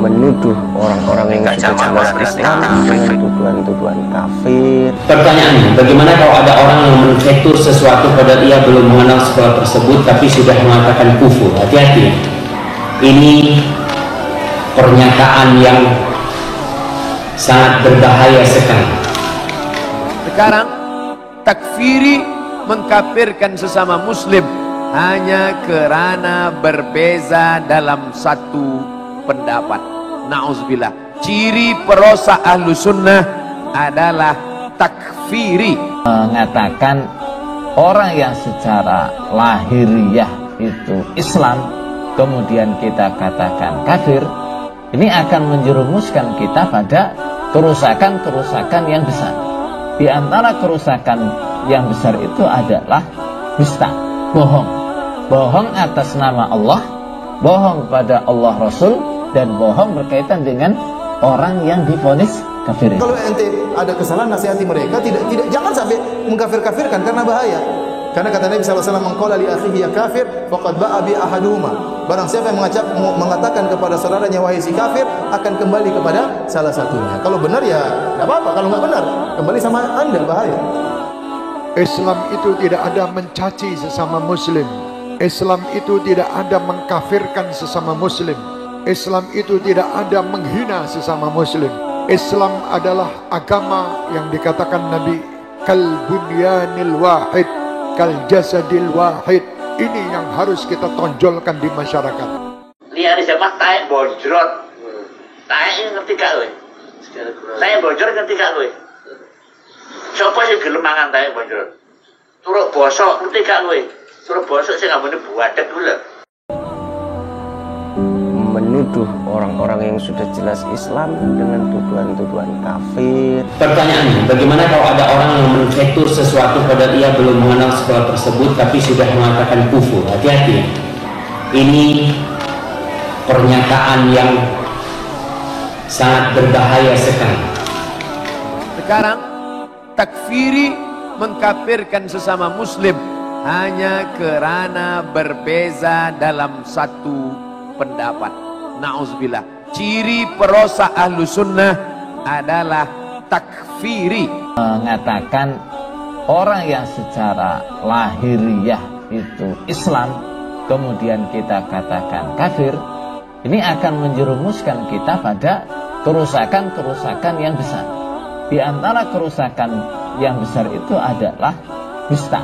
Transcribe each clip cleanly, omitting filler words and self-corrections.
menuduh orang-orang yang sudah jelas Islam dengan tuduhan-tuduhan kafir. Pertanyaannya, bagaimana kalau ada orang yang menfetur sesuatu padahal ia belum mengenal sekolah tersebut tapi sudah mengatakan kufur? Hati-hati. Ini pernyataan yang sangat berbahaya sekali. Sekarang takfiri mengkafirkan sesama muslim hanya karena berbeza dalam satu pendapat. Na'udzubillah. Ciri perosak ahlu sunnah adalah takfiri. Mengatakan orang yang secara lahiriah itu Islam, kemudian kita katakan kafir, ini akan menjerumuskan kita pada kerusakan-kerusakan yang besar. Di antara kerusakan yang besar itu adalah dusta, bohong atas nama Allah, bohong pada Allah Rasul, dan bohong berkaitan dengan orang yang divonis kafir. Kalau ente ada kesalahan, nasihati mereka, tidak jangan sampai mengkafir-kafirkan karena bahaya. Karena kata Nabi SAW, "Mengqala li akhihi ya kafir, faqad ba'a bi ahaduhuma." Barang siapa yang mengatakan kepada saudaranya wahai si kafir, akan kembali kepada salah satunya. Kalau benar ya enggak apa-apa, kalau enggak benar kembali sama Anda, bahaya. Islam itu tidak ada mencaci sesama muslim. Islam itu tidak ada mengkafirkan sesama muslim. Islam itu tidak ada menghina sesama muslim. Islam adalah agama yang dikatakan Nabi kal bunyanil wahid, kal jasadil wahid. Ini yang harus kita tonjolkan di masyarakat. Lihat di zaman taek bojrot. Taek ini ngerti gak kowe? Taek bojrot ngerti gak kowe? Sopo sing gelem mangan taek bojrot? Turuk bosok ngerti gak kowe? Turuk bosok sing ngamune buadek ku lho. Menuduh orang-orang yang sudah jelas Islam dengan tuduhan-tuduhan kafir. Pertanyaannya, bagaimana kalau ada orang yang menfetur sesuatu padahal ia belum mengenal sekolah tersebut tapi sudah mengatakan kufur? Hati-hati. Ini pernyataan yang sangat berbahaya sekali. Sekarang takfiri mengkafirkan sesama muslim hanya karena berbeza dalam satu pendapat. Na'udzubillah. Ciri perosak ahlu sunnah adalah takfiri. Mengatakan orang yang secara lahiriah itu Islam, kemudian kita katakan kafir, ini akan menjerumuskan kita pada kerusakan-kerusakan yang besar. Di antara kerusakan yang besar itu adalah dusta,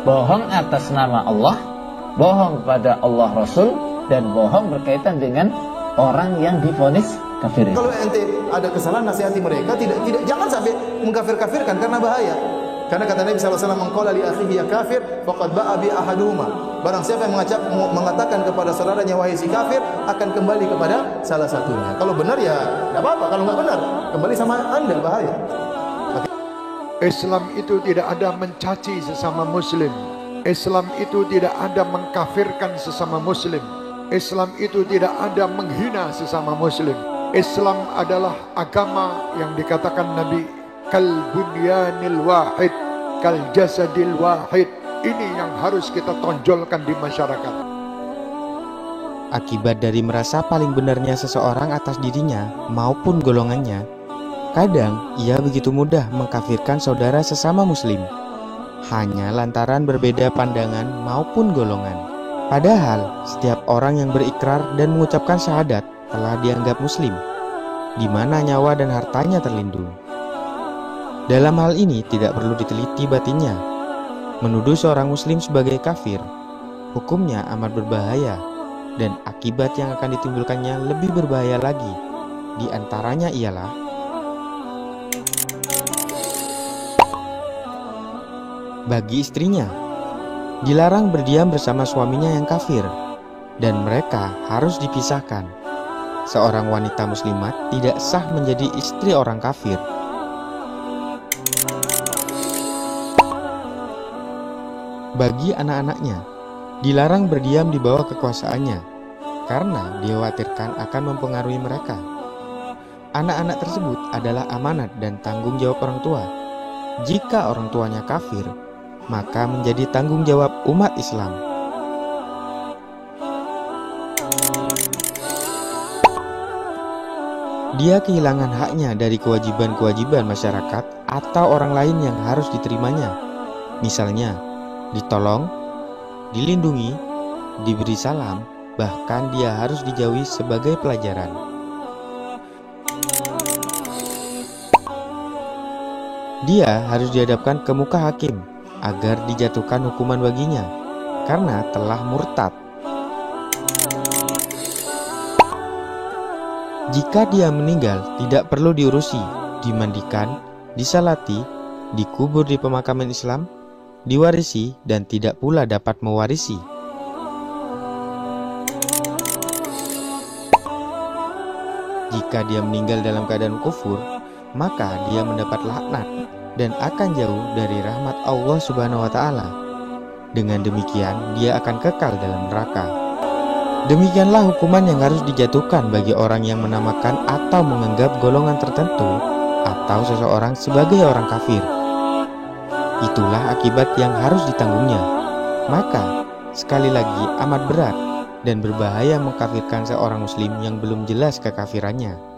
bohong atas nama Allah, bohong pada Allah Rasul, dan bohong berkaitan dengan orang yang divonis kafir. Kalau ente ada kesalahan, nasihati mereka, tidak jangan sampai mengkafir-kafirkan karena bahaya. Karena kata Nabi SAW, "Mengqala li akhihi ya kafir, faqad ba'a bi ahaduhuma." Barang siapa yang mengatakan kepada saudaranya wahai si kafir, akan kembali kepada salah satunya. Kalau benar ya enggak apa-apa, kalau enggak benar kembali sama Anda, bahaya. Islam itu tidak ada mencaci sesama muslim. Islam itu tidak ada mengkafirkan sesama muslim. Islam itu tidak ada menghina sesama muslim. Islam adalah agama yang dikatakan Nabi kal bunyanil wahid, kal jasadil wahid. Ini yang harus kita tonjolkan di masyarakat. Akibat dari merasa paling benarnya seseorang atas dirinya maupun golongannya, kadang ia begitu mudah mengkafirkan saudara sesama muslim hanya lantaran berbeda pandangan maupun golongan. Padahal setiap orang yang berikrar dan mengucapkan syahadat telah dianggap muslim, di mana nyawa dan hartanya terlindung. Dalam hal ini tidak perlu diteliti batinnya. Menuduh seorang muslim sebagai kafir, hukumnya amat berbahaya, dan akibat yang akan ditimbulkannya lebih berbahaya lagi. Di antaranya ialah bagi istrinya, dilarang berdiam bersama suaminya yang kafir, dan mereka harus dipisahkan. Seorang wanita muslimat tidak sah menjadi istri orang kafir. Bagi anak-anaknya, dilarang berdiam di bawah kekuasaannya, karena dikhawatirkan akan mempengaruhi mereka. Anak-anak tersebut adalah amanat dan tanggung jawab orang tua. Jika orang tuanya kafir, maka menjadi tanggung jawab umat Islam. dia kehilangan haknya dari kewajiban-kewajiban masyarakat atau orang lain yang harus diterimanya. Misalnya, ditolong, dilindungi, diberi salam, bahkan dia harus dijauhi sebagai pelajaran. Dia harus dihadapkan ke muka hakim agar dijatuhkan hukuman baginya karena telah murtad. Jika dia meninggal, tidak perlu diurusi, dimandikan, disalati, dikubur di pemakaman Islam, diwarisi, dan tidak pula dapat mewarisi. Jika dia meninggal dalam keadaan kufur, maka dia mendapat laknat dan akan jauh dari rahmat Allah Subhanahu wa Ta'ala. Dengan demikian, dia akan kekal dalam neraka. Demikianlah hukuman yang harus dijatuhkan bagi orang yang menamakan atau menganggap golongan tertentu atau seseorang sebagai orang kafir. Itulah akibat yang harus ditanggungnya. Maka, sekali lagi amat berat dan berbahaya mengkafirkan seorang muslim yang belum jelas kekafirannya.